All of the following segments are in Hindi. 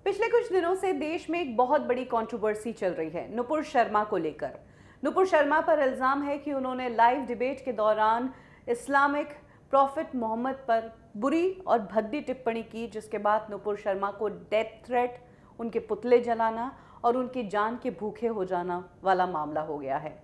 पिछले कुछ दिनों से देश में एक बहुत बड़ी कंट्रोवर्सी चल रही है नुपुर शर्मा को लेकर। नुपुर शर्मा पर इल्जाम है कि उन्होंने लाइव डिबेट के दौरान इस्लामिक प्रॉफिट मोहम्मद पर बुरी और भद्दी टिप्पणी की, जिसके बाद नुपुर शर्मा को डेथ थ्रेट, उनके पुतले जलाना और उनकी जान के भूखे हो जाना वाला मामला हो गया है।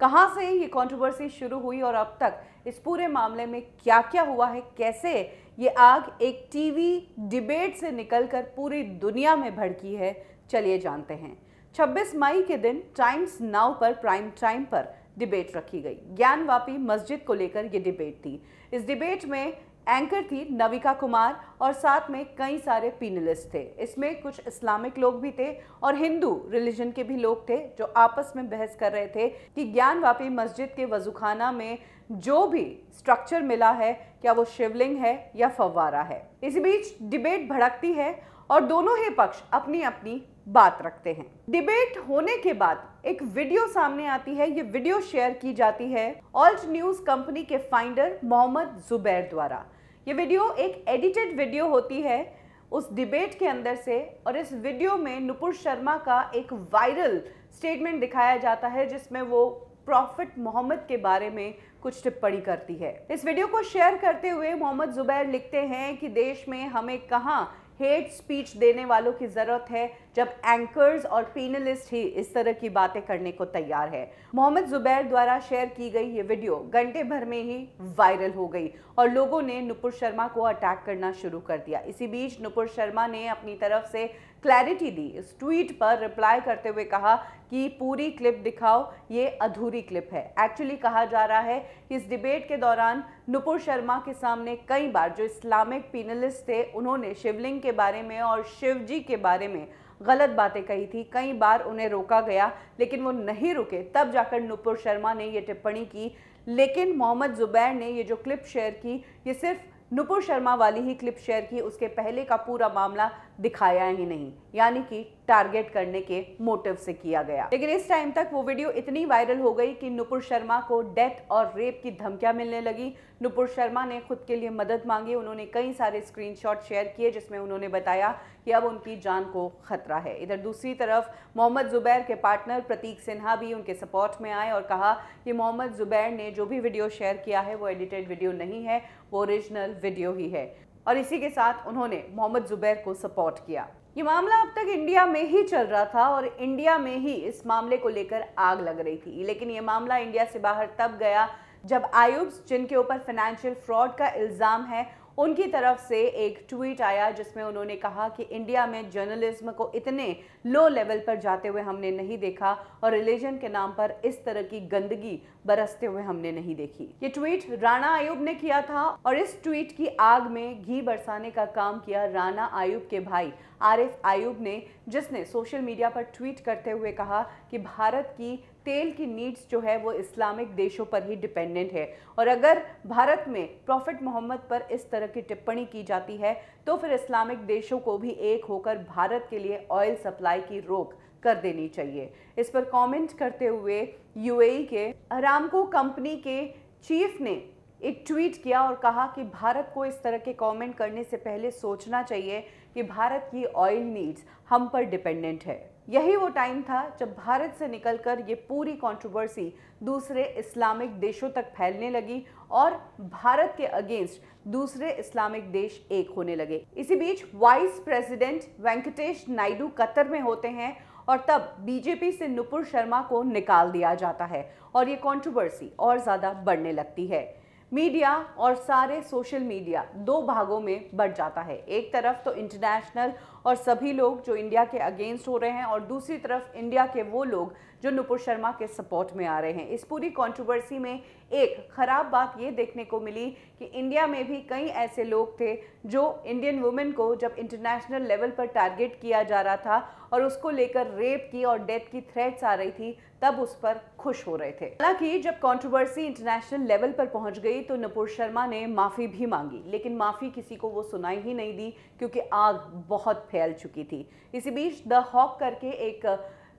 कहां से ये कंट्रोवर्सी शुरू हुई और अब तक इस पूरे मामले में क्या क्या हुआ है, कैसे ये आग एक टीवी डिबेट से निकलकर पूरी दुनिया में भड़की है, चलिए जानते हैं। 26 मई के दिन टाइम्स नाउ पर प्राइम टाइम पर डिबेट रखी गई। ज्ञानवापी मस्जिद को लेकर ये डिबेट थी। इस डिबेट में एंकर थी नविका कुमार और साथ में कई सारे पैनलिस्ट थे। इसमें कुछ इस्लामिक लोग भी थे और हिंदू रिलीजन के भी लोग थे, जो आपस में बहस कर रहे थे कि ज्ञानवापी मस्जिद के वजूखाना में जो भी स्ट्रक्चर मिला है, क्या वो शिवलिंग है या फव्वारा है। इसी बीच डिबेट भड़कती है और दोनों ही पक्ष अपनी अपनी बात रखते हैं। डिबेट होने के बाद एक वीडियो सामने आती है। ये वीडियो शेयर की जाती है ऑल्ट न्यूज कंपनी के फाउंडर मोहम्मद जुबैर द्वारा। ये वीडियो एक एडिटेड वीडियो होती है उस डिबेट के अंदर से, और इस वीडियो में नुपुर शर्मा का एक वायरल स्टेटमेंट दिखाया जाता है जिसमें वो प्रॉफिट मोहम्मद के बारे में कुछ टिप्पणी करती है। इस वीडियो को शेयर करते हुए मोहम्मद जुबैर लिखते हैं कि देश में हमें कहां हेट स्पीच देने वालों की जरूरत है, जब एंकर्स और पैनलिस्ट ही इस तरह की बातें करने को तैयार है। मोहम्मद जुबैर द्वारा शेयर की गई ये वीडियो घंटे भर में ही वायरल हो गई और लोगों ने नुपुर शर्मा को अटैक करना शुरू कर दिया। इसी बीच नुपुर शर्मा ने अपनी तरफ से क्लैरिटी दी। इस ट्वीट पर रिप्लाई करते हुए कहा कि पूरी क्लिप दिखाओ, ये अधूरी क्लिप है। एक्चुअली कहा जा रहा है कि इस डिबेट के दौरान नुपुर शर्मा के सामने कई बार जो इस्लामिक पैनलिस्ट थे, उन्होंने शिवलिंग के बारे में और शिव जी के बारे में गलत बातें कही थी। कई बार उन्हें रोका गया लेकिन वो नहीं रुके, तब जाकर नुपुर शर्मा ने ये टिप्पणी की। लेकिन मोहम्मद जुबैर ने ये जो क्लिप शेयर की, ये सिर्फ नुपुर शर्मा वाली ही क्लिप शेयर की, उसके पहले का पूरा मामला दिखाया ही नहीं, यानी कि टारगेट करने के मोटिव से किया गया। लेकिन इस टाइम तक वो वीडियो इतनी वायरल हो गई कि नुपुर शर्मा को डेथ और रेप की धमकियां मिलने लगी। नुपुर शर्मा ने खुद के लिए मदद मांगी। उन्होंने कई सारे स्क्रीनशॉट शेयर किए जिसमें उन्होंने बताया कि अब उनकी जान को खतरा है। इधर दूसरी तरफ मोहम्मद जुबैर के पार्टनर प्रतीक सिन्हा भी उनके सपोर्ट में आए और कहा कि मोहम्मद जुबैर ने जो भी वीडियो शेयर किया है वो एडिटेड वीडियो नहीं है, वो ओरिजिनल वीडियो ही है। और इसी के साथ उन्होंने मोहम्मद जुबैर को सपोर्ट किया। ये मामला अब तक इंडिया में ही चल रहा था और इंडिया में ही इस मामले को लेकर आग लग रही थी। लेकिन ये मामला इंडिया से बाहर तब गया जब आयुब्स, जिनके ऊपर फाइनेंशियल फ्रॉड का इल्जाम है, उनकी तरफ से एक ट्वीट आया जिसमें उन्होंने कहा कि इंडिया में जर्नलिज्म को इतने लो लेवल पर जाते हुए हमने नहीं देखा और रिलीजन के नाम पर इस तरह की गंदगी बरसते हुए हमने नहीं देखी। ये ट्वीट राणा आयुब ने किया था और इस ट्वीट की आग में घी बरसाने का काम किया राणा आयुब के भाई आरिफ आयुब ने, जिसने सोशल मीडिया पर ट्वीट करते हुए कहा कि भारत की तेल की नीड्स जो है वो इस्लामिक देशों पर ही डिपेंडेंट है और अगर भारत में प्रॉफिट मोहम्मद पर इस तरह की टिप्पणी की जाती है तो फिर इस्लामिक देशों को भी एक होकर भारत के लिए ऑयल सप्लाई की रोक कर देनी चाहिए। इस पर कमेंट करते हुए यूएई के अरामको कंपनी के चीफ ने एक ट्वीट किया और कहा कि भारत को इस तरह के कमेंट करने से पहले सोचना चाहिए कि भारत की ऑयल नीड्स हम पर डिपेंडेंट है। यही वो टाइम था जब भारत से निकलकर ये पूरी कंट्रोवर्सी दूसरे इस्लामिक देशों तक फैलने लगी और भारत के अगेंस्ट दूसरे इस्लामिक देश एक होने लगे। इसी बीच vice president Venkatesh Naidu Qatar में होते हैं और तब बीजेपी से नुपुर शर्मा को निकाल दिया जाता है और ये कंट्रोवर्सी और ज़्यादा बढ़ने लगती है। मीडिया और सारे सोशल मीडिया दो भागों में बढ़ जाता है। एक तरफ तो इंटरनेशनल और सभी लोग जो इंडिया के अगेंस्ट हो रहे हैं और दूसरी तरफ इंडिया के वो लोग जो नुपुर शर्मा के सपोर्ट में आ रहे हैं। इस पूरी कंट्रोवर्सी में एक खराब बात ये देखने को मिली कि इंडिया में भी कई ऐसे लोग थे जो इंडियन वुमेन को जब इंटरनेशनल लेवल पर टारगेट किया जा रहा था और उसको लेकर रेप की और डेथ की थ्रेट्स आ रही थी, तब उस पर खुश हो रहे थे। हालांकि जब कंट्रोवर्सी इंटरनेशनल लेवल पर पहुंच गई तो नुपुर शर्मा ने माफी भी मांगी, लेकिन माफी किसी को वो सुनाई ही नहीं दी क्योंकि आग बहुत फैल चुकी थी। इसी बीच द हॉक करके एक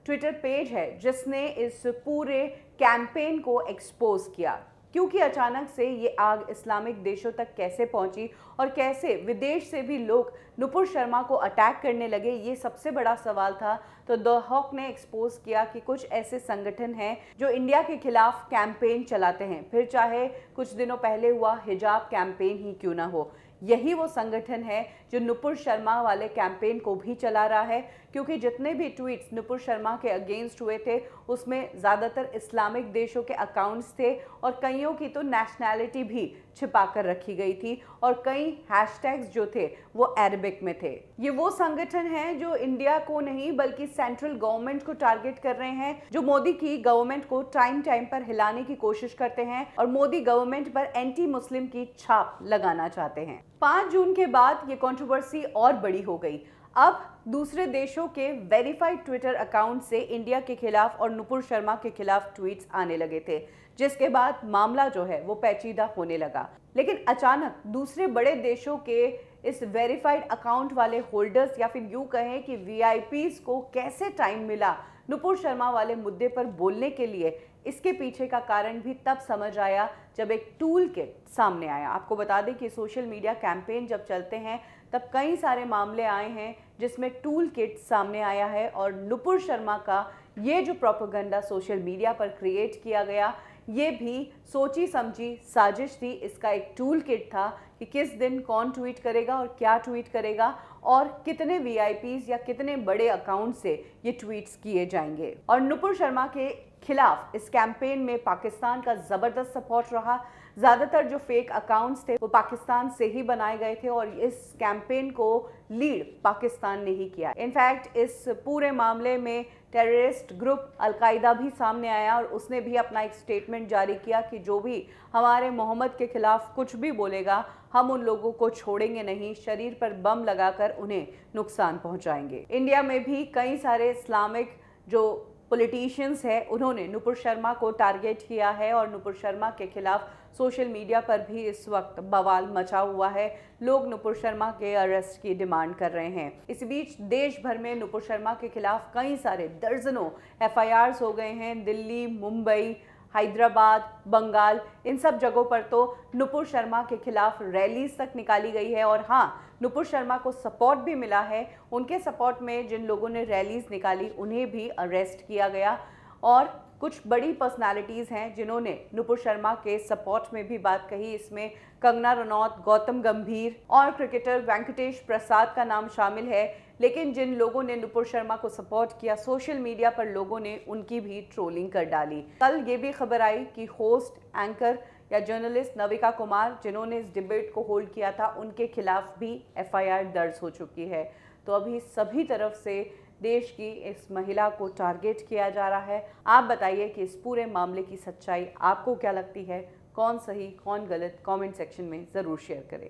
ट्विटर पेज है जिसने इस पूरे कैंपेन को एक्सपोज किया क्योंकि अचानक से ये आग इस्लामिक देशों तक कैसे पहुंची और कैसे विदेश से भी लोग नुपुर शर्मा को अटैक करने लगे, ये सबसे बड़ा सवाल था। तो द हॉक ने एक्सपोज किया कि कुछ ऐसे संगठन हैं जो इंडिया के खिलाफ कैंपेन चलाते हैं, फिर चाहे कुछ दिनों पहले हुआ हिजाब कैंपेन ही क्यों ना हो। यही वो संगठन है जो नुपुर शर्मा वाले कैंपेन को भी चला रहा है, क्योंकि जितने भी ट्वीट्स नुपुर शर्मा के अगेंस्ट हुए थे उसमें ज़्यादातर इस्लामिक देशों के अकाउंट्स थे और कईयों की तो नेशनैलिटी भी छिपा कर रखी गई थी और कई हैशटैग्स जो थे वो अरबिक में थे। ये वो संगठन हैं जो इंडिया को नहीं बल्कि सेंट्रल गवर्नमेंट को टारगेट कर रहे हैं, जो मोदी की गवर्नमेंट को टाइम टाइम पर हिलाने की कोशिश करते हैं और मोदी गवर्नमेंट पर एंटी मुस्लिम की छाप लगाना चाहते हैं। 5 जून के बाद ये कंट्रोवर्सी और बड़ी हो गई। अब दूसरे देशों के वेरीफाइड ट्विटर अकाउंट से इंडिया के खिलाफ और नुपुर शर्मा के खिलाफ ट्वीट्स आने लगे थे, जिसके बाद मामला जो है वो पेचीदा होने लगा। लेकिन अचानक दूसरे बड़े देशों के इस वेरीफाइड अकाउंट वाले होल्डर्स या फिर यूं कहें कि वीआईपीज को कैसे टाइम मिला नुपुर शर्मा वाले मुद्दे पर बोलने के लिए, इसके पीछे का कारण भी तब समझ आया जब एक टूल किट सामने आया। आपको बता दें कि सोशल मीडिया कैंपेन जब चलते हैं तब कई सारे मामले आए हैं जिसमें टूल किट सामने आया है और नुपुर शर्मा का ये जो प्रोपेगेंडा सोशल मीडिया पर क्रिएट किया गया, ये भी सोची समझी साजिश थी। इसका एक टूल किट था कि किस दिन कौन ट्वीट करेगा और क्या ट्वीट करेगा और कितने वीआईपीज या कितने बड़े अकाउंट से ये ट्वीट्स किए जाएंगे। और नुपुर शर्मा के खिलाफ इस कैंपेन में पाकिस्तान का ज़बरदस्त सपोर्ट रहा। ज़्यादातर जो फेक अकाउंट्स थे वो पाकिस्तान से ही बनाए गए थे और इस कैंपेन को लीड पाकिस्तान ने ही किया। इनफैक्ट इस पूरे मामले में टेररिस्ट ग्रुप अलकायदा भी सामने आया और उसने भी अपना एक स्टेटमेंट जारी किया कि जो भी हमारे मोहम्मद के खिलाफ कुछ भी बोलेगा हम उन लोगों को छोड़ेंगे नहीं, शरीर पर बम लगाकर उन्हें नुकसान पहुंचाएंगे। इंडिया में भी कई सारे इस्लामिक जो पॉलिटिशियंस हैं उन्होंने नुपुर शर्मा को टारगेट किया है और नुपुर शर्मा के खिलाफ सोशल मीडिया पर भी इस वक्त बवाल मचा हुआ है। लोग नुपुर शर्मा के अरेस्ट की डिमांड कर रहे हैं। इस बीच देश भर में नुपुर शर्मा के खिलाफ कई सारे दर्जनों एफआईआर्स हो गए हैं। दिल्ली, मुंबई, हैदराबाद, बंगाल, इन सब जगहों पर तो नुपुर शर्मा के खिलाफ रैलीज तक निकाली गई है और हाँ, नुपुर शर्मा को सपोर्ट भी मिला है। उनके सपोर्ट में जिन लोगों ने रैलीज निकाली उन्हें भी अरेस्ट किया गया और कुछ बड़ी पर्सनालिटीज़ हैं जिन्होंने नुपुर शर्मा के सपोर्ट में भी बात कही। इसमें कंगना रनौत, गौतम गंभीर और क्रिकेटर वेंकटेश प्रसाद का नाम शामिल है। लेकिन जिन लोगों ने नुपुर शर्मा को सपोर्ट किया, सोशल मीडिया पर लोगों ने उनकी भी ट्रोलिंग कर डाली। कल ये भी खबर आई कि होस्ट, एंकर या जर्नलिस्ट नविका कुमार जिन्होंने इस डिबेट को होल्ड किया था, उनके खिलाफ भी एफआईआर दर्ज हो चुकी है। तो अभी सभी तरफ से देश की इस महिला को टारगेट किया जा रहा है। आप बताइए कि इस पूरे मामले की सच्चाई आपको क्या लगती है, कौन सही कौन गलत, कमेंट सेक्शन में ज़रूर शेयर करें।